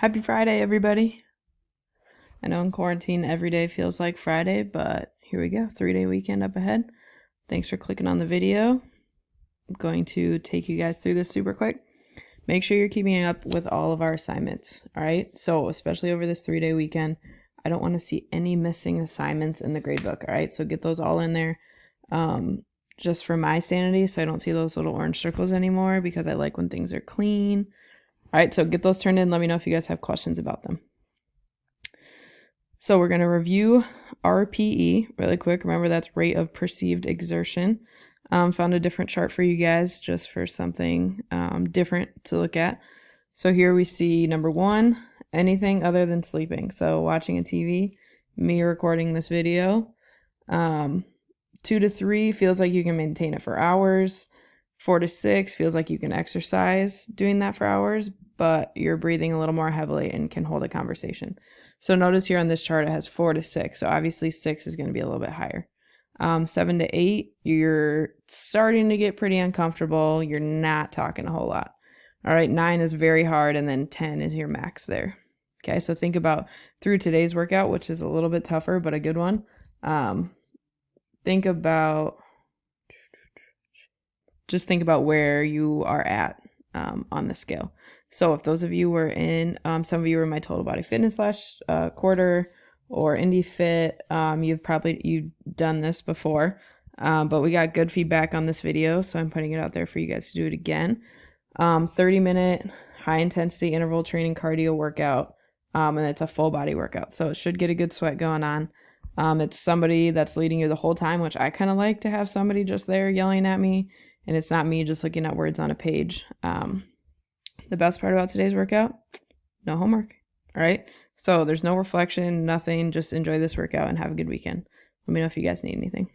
Happy Friday, everybody. I know in quarantine every day feels like Friday, but here we go. 3-day weekend up ahead. Thanks for clicking on the video. I'm going to take you guys through this super quick. Make sure you're keeping up with all of our assignments, all right? So especially over this 3-day weekend, I don't want to see any missing assignments in the gradebook, all right? So get those all in there. Just for my sanity, so I don't see those little orange circles anymore, because I like when things are clean. All right, so get those turned in. Let me know if you guys have questions about them. So we're going to review RPE really quick. Remember, that's rate of perceived exertion. Found a different chart for you guys just for something different to look at. So here we see number 1, anything other than sleeping. So watching a TV, me recording this video. 2 to 3 feels like you can maintain it for hours. 4 to 6 feels like you can exercise doing that for hours, but you're breathing a little more heavily and can hold a conversation. So notice here on this chart, it has 4 to 6. So obviously 6 is going to be a little bit higher. 7 to 8, you're starting to get pretty uncomfortable. You're not talking a whole lot. All right, 9 is very hard, and then 10 is your max there. Okay, so think about through today's workout, which is a little bit tougher, but a good one. Think about where you are at on the scale. So if those of you were in, some of you were in my Total Body Fitness last quarter or Indie Fit, you've done this before, but we got good feedback on this video, so I'm putting it out there for you guys to do it again. 30-minute high intensity interval training cardio workout, and it's a full body workout, so it should get a good sweat going on. It's somebody that's leading you the whole time, which I kind of like to have somebody just there yelling at me, and it's not me just looking at words on a page. The best part about today's workout, no homework. All right. So there's no reflection, nothing. Just enjoy this workout and have a good weekend. Let me know if you guys need anything.